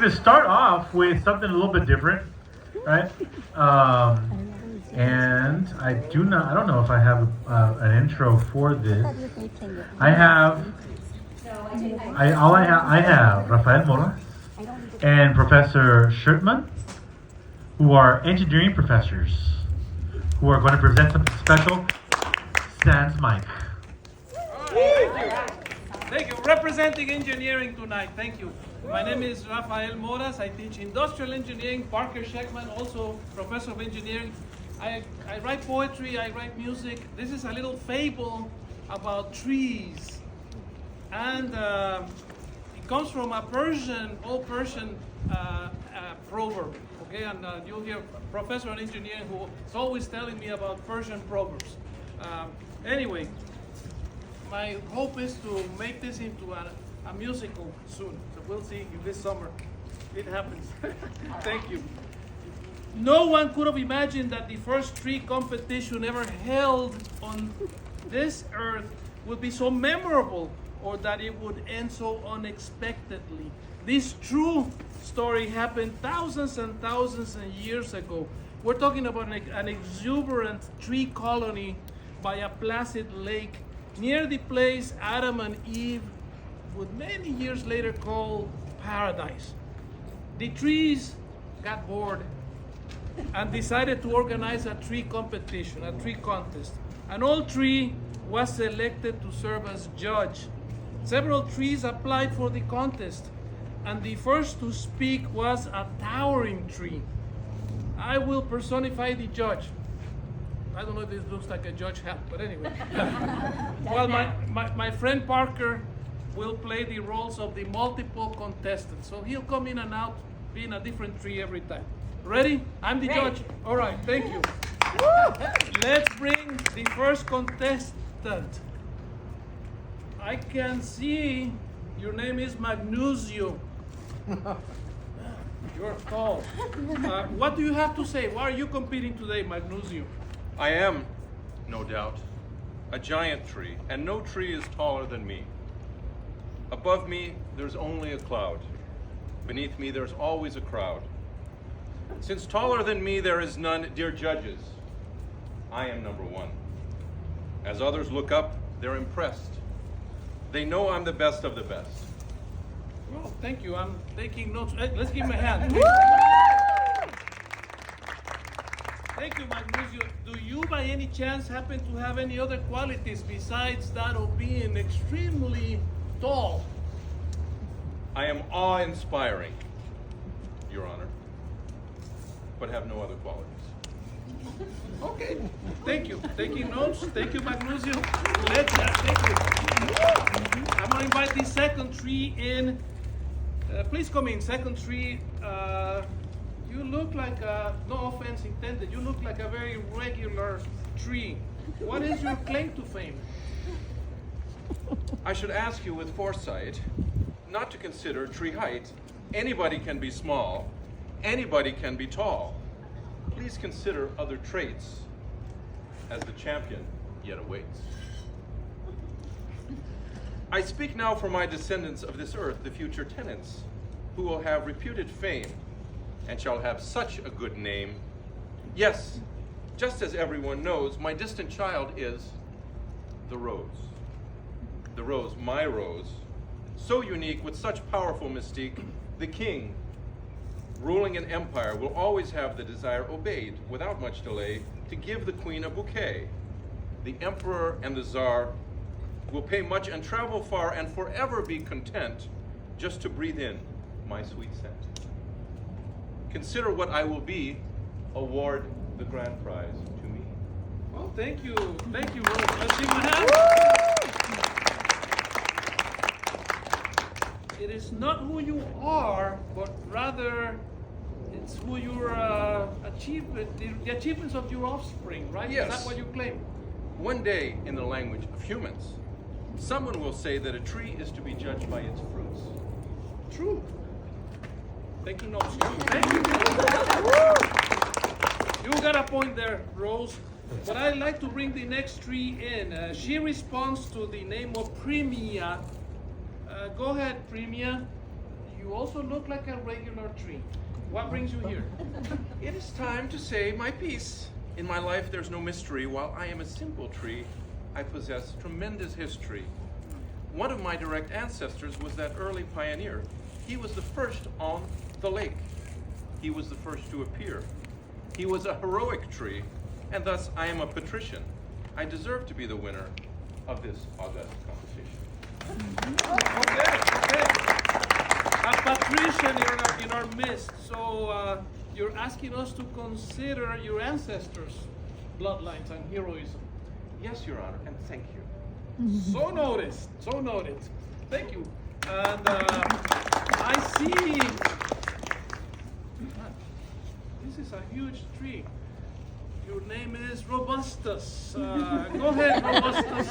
going to start off with something a little bit different, right? And I don't know if I have an intro for this. I have Rafael Moras and Professor Shectman, who are engineering professors, who are going to present something special. Sans Mike. Thank you. Representing engineering tonight. Thank you. My name is Rafael Moras. I teach industrial engineering. Parker Shectman, also professor of engineering. I write poetry. I write music. This is a little fable about trees, and it comes from a old Persian proverb. Okay, and you'll hear a professor of engineering who is always telling me about Persian proverbs. Anyway, my hope is to make this into a musical soon. So we'll see if this summer it happens. Thank you. No one could have imagined that the first tree competition ever held on this earth would be so memorable, or that it would end so unexpectedly. This true story happened thousands and thousands of years ago. We're talking about an exuberant tree colony by a placid lake near the place Adam and Eve would many years later call paradise. The trees got bored and decided to organize a tree competition, a tree contest. An old tree was selected to serve as judge. Several trees applied for the contest, and the first to speak was a towering tree. I will personify the judge. I don't know if this looks like a judge hat, but anyway. Well, my friend Parker will play the roles of the multiple contestants. So he'll come in and out, being a different tree every time. Ready? I'm the judge. All right, thank you. Let's bring the first contestant. I can see your name is Magnusio. You're tall. What do you have to say? Why are you competing today, Magnusio? I am, no doubt, a giant tree, and no tree is taller than me. Above me, there's only a cloud. Beneath me, there's always a crowd. Since taller than me there is none, dear judges, I am number one. As others look up, they're impressed. They know I'm the best of the best. Well, thank you. I'm taking notes. Hey, let's give him a hand. Thank you, Magnusio. Do you by any chance happen to have any other qualities besides that of being extremely tall? I am awe-inspiring, Your Honor, but have no other qualities. Okay, thank you. Taking notes. Thank you, Magnusio. Thank you. I'm going to invite the second tree in. Please come in, second tree. You look like, no offense intended, you look like a very regular tree. What is your claim to fame? I should ask you with foresight not to consider tree height. Anybody can be small, anybody can be tall. Please consider other traits, as the champion yet awaits. I speak now for my descendants of this earth, the future tenants, who will have reputed fame and shall have such a good name. Yes, just as everyone knows, my distant child is the rose. The rose, my rose, so unique with such powerful mystique, the king, ruling an empire, will always have the desire obeyed, without much delay, to give the queen a bouquet. The emperor and the czar will pay much and travel far and forever be content just to breathe in my sweet scent. Consider what I will be, award the grand prize to me. Well, thank you. Thank you, Rose. Let's give him a hand. It is not who you are, but rather it's who your the achievements of your offspring, right? Yes. Is that what you claim? One day, in the language of humans, someone will say that a tree is to be judged by its fruits. True. Taking notes here. Thank you. You got a point there, Rose. But I'd like to bring the next tree in. She responds to the name of Premia. Go ahead, Premia. you also look like a regular tree. What brings you here? It is time to say my piece. In my life, there's no mystery. While I am a simple tree, I possess tremendous history. One of my direct ancestors was that early pioneer. He was the first on the lake. He was the first to appear. He was a heroic tree, and thus I am a patrician. I deserve to be the winner of this august competition. Okay. A patrician in our midst. So you're asking us to consider your ancestors' bloodlines and heroism. Yes, Your Honor, and thank you. So noted. Thank you. And I see. This is a huge tree. Your name is Robustus. Go ahead, Robustus.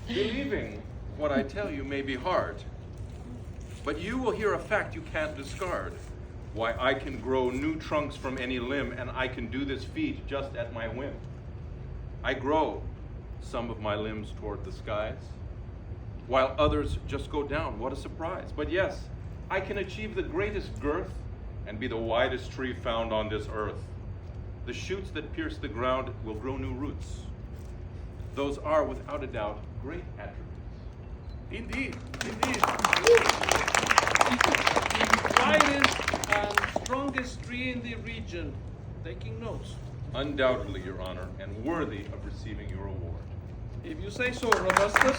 Believing what I tell you may be hard, but you will hear a fact you can't discard. Why, I can grow new trunks from any limb, and I can do this feat just at my whim. I grow some of my limbs toward the skies, while others just go down. What a surprise. But yes, I can achieve the greatest girth and be the widest tree found on this earth. The shoots that pierce the ground will grow new roots. Those are, without a doubt, great attributes. Indeed. Widest and strongest tree in the region. Taking notes. Undoubtedly, Your Honor, and worthy of receiving your award. If you say so, Robustus.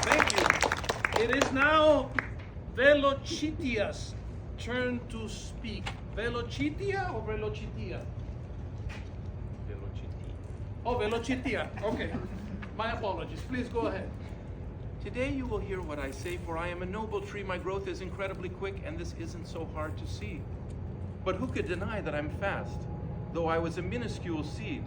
Thank you. It is now Velocitia's turn to speak. Velocitia or Velocitia? Velocity. Oh, Velocitia. Okay. My apologies. Please go ahead. Today you will hear what I say, for I am a noble tree. My growth is incredibly quick, and this isn't so hard to see. But who could deny that I'm fast, though I was a minuscule seed?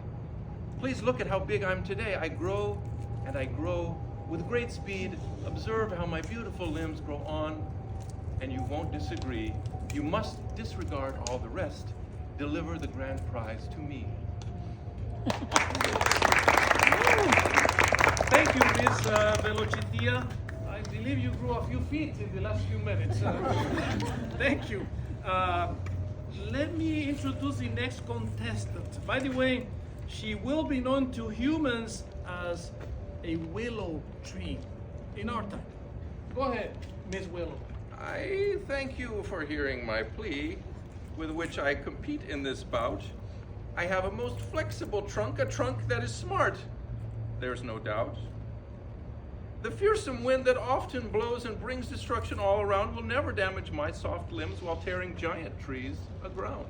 Please look at how big I'm today. I grow and I grow with great speed. Observe how my beautiful limbs grow on, and you won't disagree. You must disregard all the rest. Deliver the grand prize to me. Thank you, Miss Velocitia. I believe you grew a few feet in the last few minutes. Thank you. Let me introduce the next contestant. By the way, she will be known to humans as a willow tree in our time. Go ahead, Miss Willow. I thank you for hearing my plea, with which I compete in this bout. I have a most flexible trunk, a trunk that is smart, there's no doubt. The fearsome wind that often blows and brings destruction all around will never damage my soft limbs while tearing giant trees aground.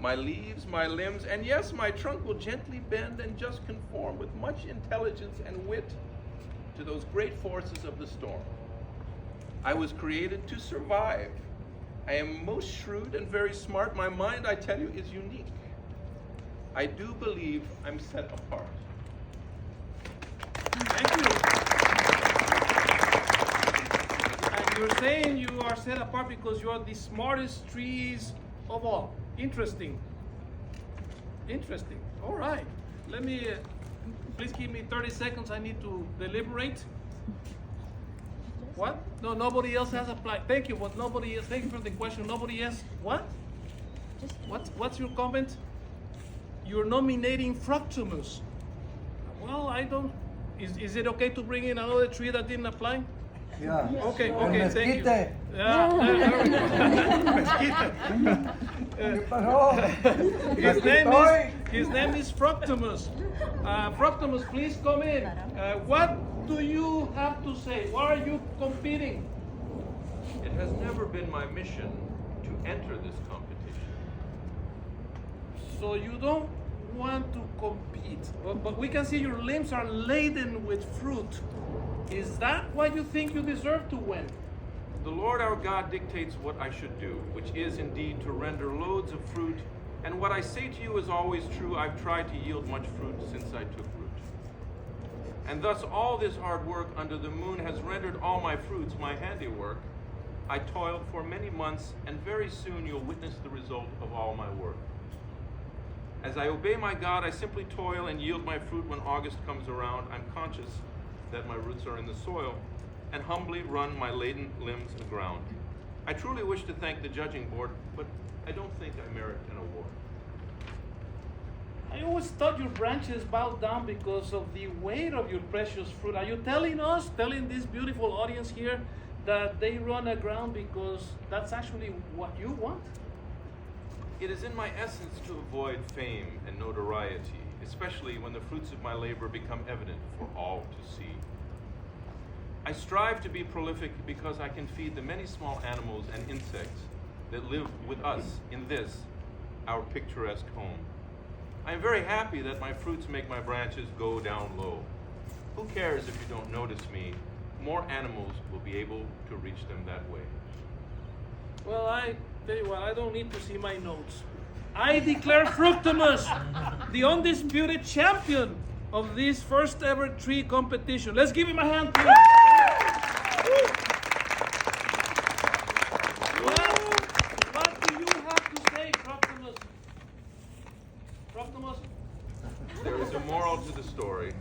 My leaves, my limbs, and yes, my trunk will gently bend and just conform with much intelligence and wit to those great forces of the storm. I was created to survive. I am most shrewd and very smart. My mind, I tell you, is unique. I do believe I'm set apart. Thank you. And you're saying you are set apart because you are the smartest trees of all. Interesting. All right. Let me, please give me 30 seconds. I need to deliberate. What? No, nobody else has applied. Thank you, but nobody else. Thank you for the question. Nobody else. What? What's your comment? You're nominating Fructumus. Well, I don't. Is it okay to bring in another tree that didn't apply? Yeah. Okay, thank you. Mesquite. His name is Fructumus. Fructumus, please come in. What do you have to say? Why are you competing? It has never been my mission to enter this competition. So you don't want to compete, but we can see your limbs are laden with fruit. Is that why you think you deserve to win? The Lord our God dictates what I should do, which is indeed to render loads of fruit. And what I say to you is always true. I've tried to yield much fruit since I took root. And thus all this hard work under the moon has rendered all my fruits my handiwork. I toiled for many months, and very soon you'll witness the result of all my work. As I obey my God, I simply toil and yield my fruit when August comes around. I'm conscious that my roots are in the soil. and humbly run my laden limbs aground. I truly wish to thank the judging board, but I don't think I merit an award. I always thought your branches bowed down because of the weight of your precious fruit. Are you telling us, telling this beautiful audience here, that they run aground because that's actually what you want? It is in my essence to avoid fame and notoriety, especially when the fruits of my labor become evident for all to see. I strive to be prolific because I can feed the many small animals and insects that live with us in this, our picturesque home. I am very happy that my fruits make my branches go down low. Who cares if you don't notice me? More animals will be able to reach them that way. Well, I tell you what, I don't need to see my notes. I declare Fructimus the undisputed champion of this first ever tree competition. Let's give him a hand, please. What do you have to say, Fructimus? Fructimus? There is a moral to the story.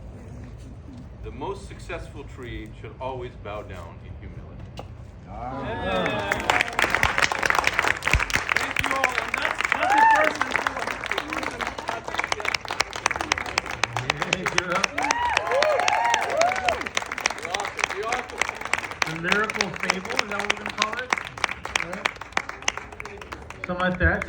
The most successful tree should always bow down in humility. Yeah. Thank you all. And that's the person The lyrical fable, is that what we're going to call it? Something like that.